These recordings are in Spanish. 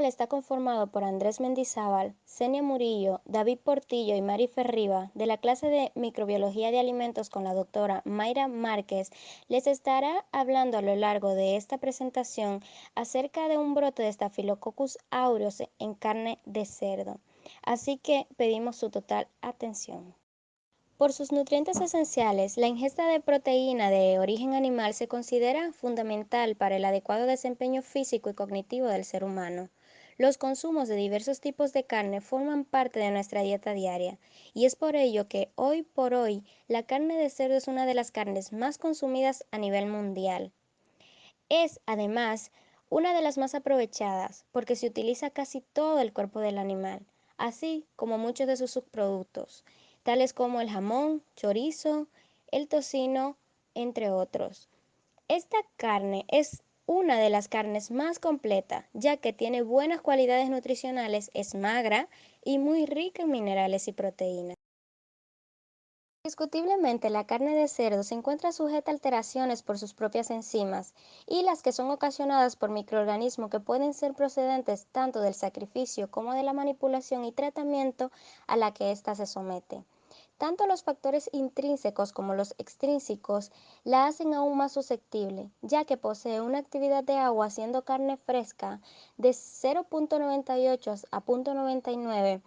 Está conformado por Andrés Mendizábal, Senia Murillo, David Portillo y Mari Ferriba, de la clase de Microbiología de Alimentos con la doctora Mayra Márquez. Les estará hablando a lo largo de esta presentación acerca de un brote de Staphylococcus aureus en carne de cerdo. Así que pedimos su total atención. Por sus nutrientes esenciales, la ingesta de proteína de origen animal se considera fundamental para el adecuado desempeño físico y cognitivo del ser humano. Los consumos de diversos tipos de carne forman parte de nuestra dieta diaria, y es por ello que hoy por hoy la carne de cerdo es una de las carnes más consumidas a nivel mundial. Es, además, una de las más aprovechadas porque se utiliza casi todo el cuerpo del animal, así como muchos de sus subproductos, tales como el jamón, chorizo, el tocino, entre otros. Esta carne es una de las carnes más completas, ya que tiene buenas cualidades nutricionales, es magra y muy rica en minerales y proteínas. Indiscutiblemente, la carne de cerdo se encuentra sujeta a alteraciones por sus propias enzimas y las que son ocasionadas por microorganismos que pueden ser procedentes tanto del sacrificio como de la manipulación y tratamiento a la que ésta se somete. Tanto los factores intrínsecos como los extrínsecos la hacen aún más susceptible, ya que posee una actividad de agua siendo carne fresca de 0.98 a 0.99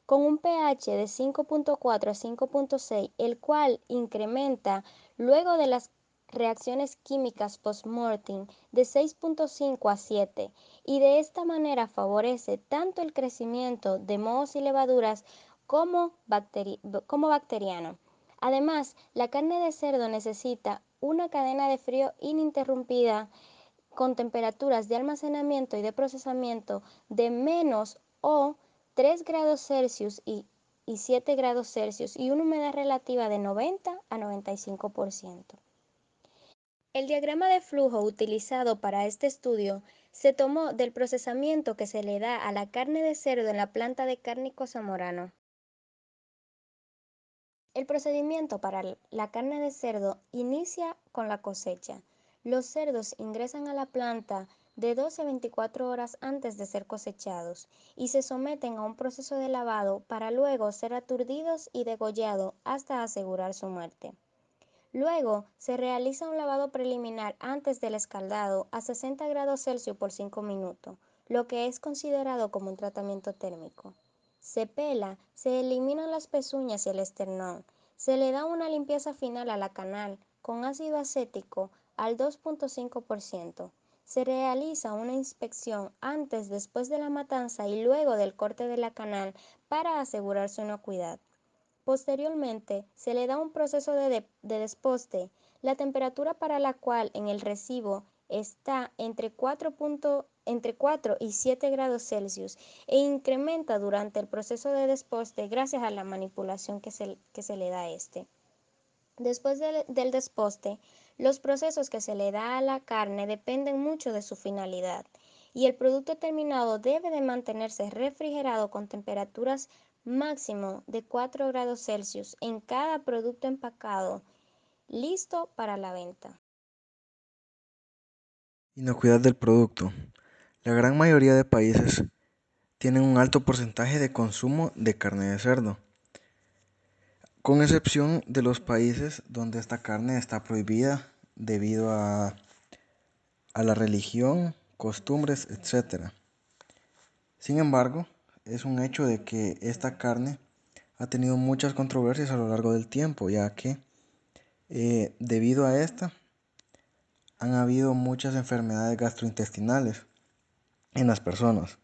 con un pH de 5.4 a 5.6, el cual incrementa luego de las reacciones químicas post-mortem de 6.5 a 7 y de esta manera favorece tanto el crecimiento de mohos y levaduras como bacteriano. Además, la carne de cerdo necesita una cadena de frío ininterrumpida con temperaturas de almacenamiento y de procesamiento de menos o 3 grados Celsius y 7 grados Celsius y una humedad relativa de 90 a 95%. El diagrama de flujo utilizado para este estudio se tomó del procesamiento que se le da a la carne de cerdo en la planta de Cárnico Zamorano. El procedimiento para la carne de cerdo inicia con la cosecha. Los cerdos ingresan a la planta de 12 a 24 horas antes de ser cosechados y se someten a un proceso de lavado para luego ser aturdidos y degollados hasta asegurar su muerte. Luego se realiza un lavado preliminar antes del escaldado a 60 grados Celsius por 5 minutos, lo que es considerado como un tratamiento térmico. Se pela, se eliminan las pezuñas y el esternón, se le da una limpieza final a la canal con ácido acético al 2.5%. Se realiza una inspección antes, después de la matanza y luego del corte de la canal para asegurar su inocuidad. Posteriormente, se le da un proceso de desposte, la temperatura para la cual en el recibo está entre 4 y 7 grados Celsius e incrementa durante el proceso de desposte gracias a la manipulación que se le da a este. Después del desposte, los procesos que se le da a la carne dependen mucho de su finalidad y el producto terminado debe de mantenerse refrigerado con temperaturas máximo de 4 grados Celsius en cada producto empacado, listo para la venta. Inocuidad del producto. La gran mayoría de países tienen un alto porcentaje de consumo de carne de cerdo, con excepción de los países donde esta carne está prohibida debido a la religión, costumbres, etc. Sin embargo, es un hecho de que esta carne ha tenido muchas controversias a lo largo del tiempo, ya que debido a esta han habido muchas enfermedades gastrointestinales en las personas.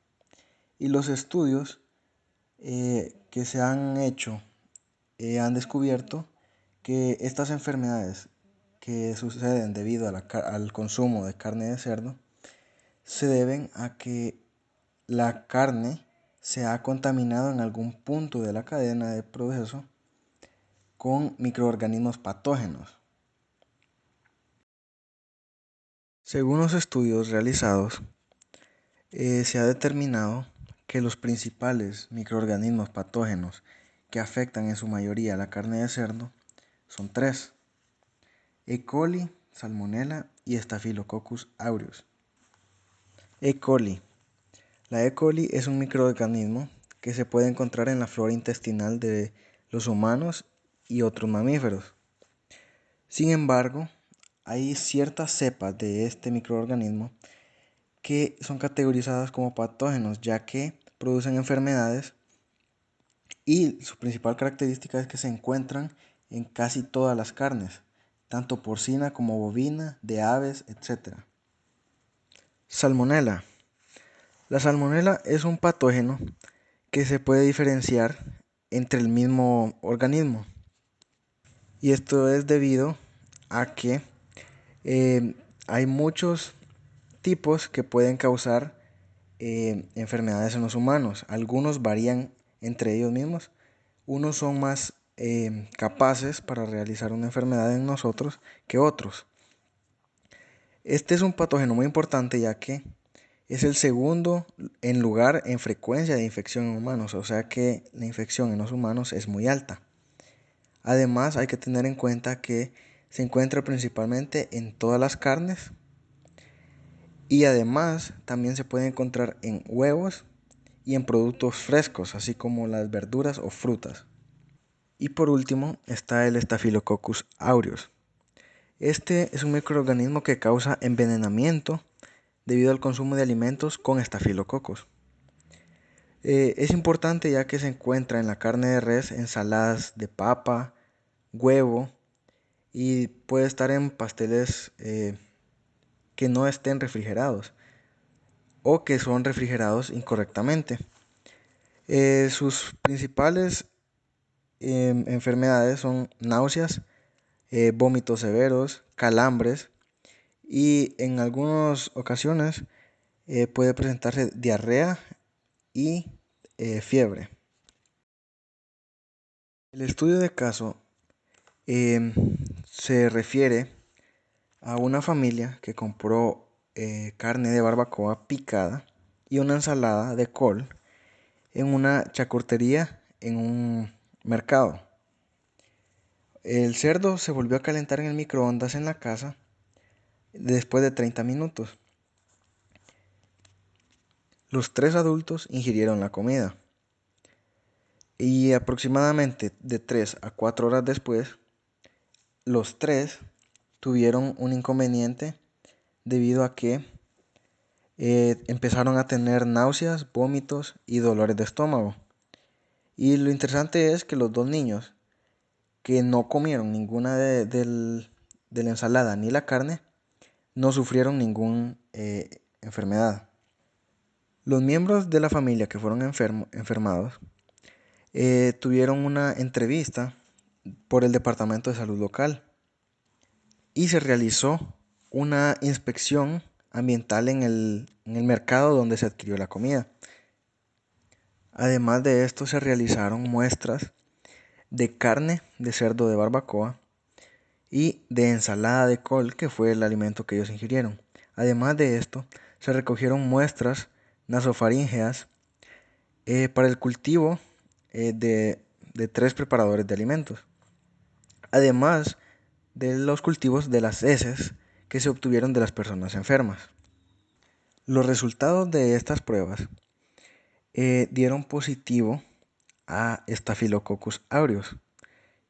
Y los estudios que se han hecho han descubierto que estas enfermedades que suceden debido a al consumo de carne de cerdo se deben a que la carne se ha contaminado en algún punto de la cadena de proceso con microorganismos patógenos. Según los estudios realizados, se ha determinado que los principales microorganismos patógenos que afectan en su mayoría la carne de cerdo son tres: E. coli, Salmonella y Staphylococcus aureus. E. coli. La E. coli es un microorganismo que se puede encontrar en la flora intestinal de los humanos y otros mamíferos. Sin embargo, hay ciertas cepas de este microorganismo que son categorizadas como patógenos, ya que producen enfermedades y su principal característica es que se encuentran en casi todas las carnes, tanto porcina como bovina, de aves, etc. Salmonela. La salmonela es un patógeno que se puede diferenciar entre el mismo organismo. Y esto es debido a que hay muchos tipos que pueden causar enfermedades en los humanos. Algunos varían entre ellos mismos. Unos son más capaces para realizar una enfermedad en nosotros que otros. Este es un patógeno muy importante ya que es el segundo en lugar en frecuencia de infección en humanos, o sea que la infección en los humanos es muy alta. Además, hay que tener en cuenta que se encuentra principalmente en todas las carnes y además también se puede encontrar en huevos y en productos frescos, así como las verduras o frutas. Y por último está el Staphylococcus aureus. Este es un microorganismo que causa envenenamiento debido al consumo de alimentos con estafilococos. Es importante ya que se encuentra en la carne de res, ensaladas de papa, huevo y puede estar en pasteles que no estén refrigerados o que son refrigerados incorrectamente. Sus principales enfermedades son náuseas, vómitos severos, calambres y en algunas ocasiones puede presentarse diarrea y fiebre. El estudio de caso em, se refiere a una familia que compró carne de barbacoa picada y una ensalada de col en una charcutería en un mercado. El cerdo se volvió a calentar en el microondas en la casa después de 30 minutos. Los tres adultos ingirieron la comida y aproximadamente de 3 a 4 horas después, los tres tuvieron un inconveniente debido a que empezaron a tener náuseas, vómitos y dolores de estómago. Y lo interesante es que los dos niños que no comieron ninguna de la ensalada ni la carne, no sufrieron ninguna enfermedad. Los miembros de la familia que fueron enfermados tuvieron una entrevista por el Departamento de Salud local y se realizó una inspección ambiental en el mercado donde se adquirió la comida. Además de esto, se realizaron muestras de carne de cerdo de barbacoa y de ensalada de col, que fue el alimento que ellos ingirieron. Además de esto, se recogieron muestras nasofaríngeas para el cultivo de 3 preparadores de alimentos, además de los cultivos de las heces que se obtuvieron de las personas enfermas. Los resultados de estas pruebas dieron positivo a Staphylococcus aureus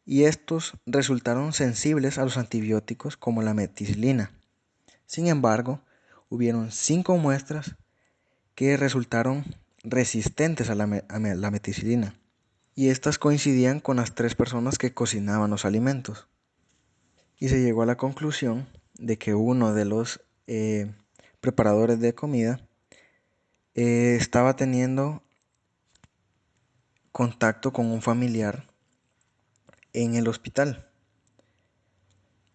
y estos resultaron sensibles a los antibióticos como la meticilina. Sin embargo, hubieron 5 muestras que resultaron resistentes a la meticilina y estas coincidían con las 3 personas que cocinaban los alimentos. Y se llegó a la conclusión de que uno de los preparadores de comida estaba teniendo contacto con un familiar en el hospital.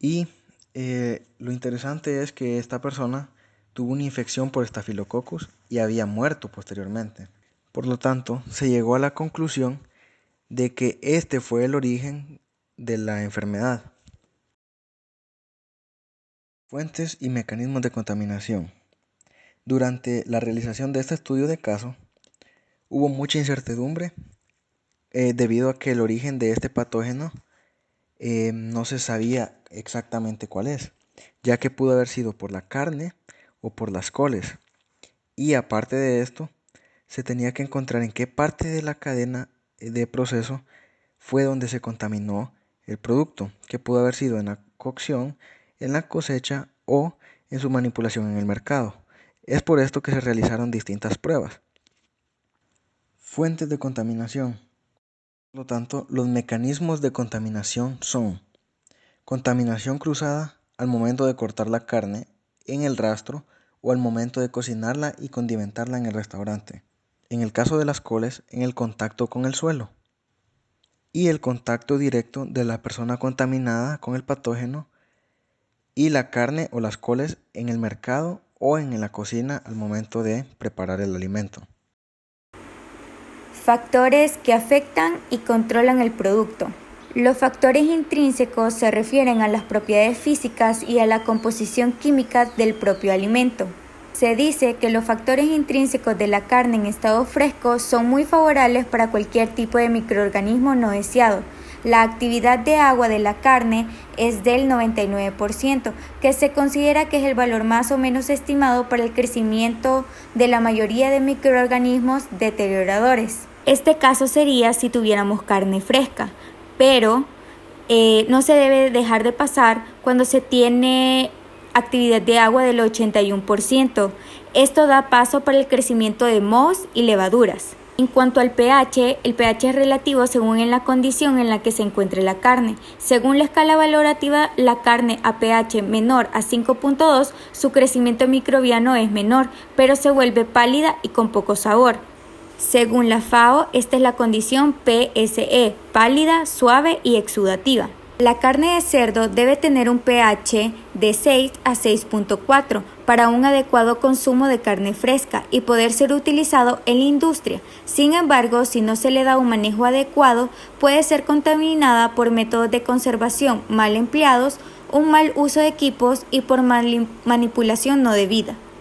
Y lo interesante es que esta persona tuvo una infección por Staphylococcus y había muerto posteriormente. Por lo tanto, se llegó a la conclusión de que este fue el origen de la enfermedad. Fuentes y mecanismos de contaminación. Durante la realización de este estudio de caso, hubo mucha incertidumbre debido a que el origen de este patógeno no se sabía exactamente cuál es, ya que pudo haber sido por la carne o por las coles. Y aparte de esto, se tenía que encontrar en qué parte de la cadena de proceso fue donde se contaminó el producto, que pudo haber sido en la cocción, en la cosecha o en su manipulación en el mercado. Es por esto que se realizaron distintas pruebas. Fuentes de contaminación. Por lo tanto, los mecanismos de contaminación son contaminación cruzada al momento de cortar la carne en el rastro o al momento de cocinarla y condimentarla en el restaurante. En el caso de las coles, en el contacto con el suelo. Y el contacto directo de la persona contaminada con el patógeno y la carne o las coles en el mercado o en la cocina al momento de preparar el alimento. Factores que afectan y controlan el producto. Los factores intrínsecos se refieren a las propiedades físicas y a la composición química del propio alimento. Se dice que los factores intrínsecos de la carne en estado fresco son muy favorables para cualquier tipo de microorganismo no deseado. La actividad de agua de la carne es del 99%, que se considera que es el valor más o menos estimado para el crecimiento de la mayoría de microorganismos deterioradores. Este caso sería si tuviéramos carne fresca, pero no se debe dejar de pasar cuando se tiene actividad de agua del 81%. Esto da paso para el crecimiento de mohos y levaduras. En cuanto al pH, el pH es relativo según en la condición en la que se encuentre la carne. Según la escala valorativa, la carne a pH menor a 5.2, su crecimiento microbiano es menor, pero se vuelve pálida y con poco sabor. Según la FAO, esta es la condición PSE, pálida, suave y exudativa. La carne de cerdo debe tener un pH de 6 a 6.4 para un adecuado consumo de carne fresca y poder ser utilizado en la industria. Sin embargo, si no se le da un manejo adecuado, puede ser contaminada por métodos de conservación mal empleados, un mal uso de equipos y por manipulación no debida.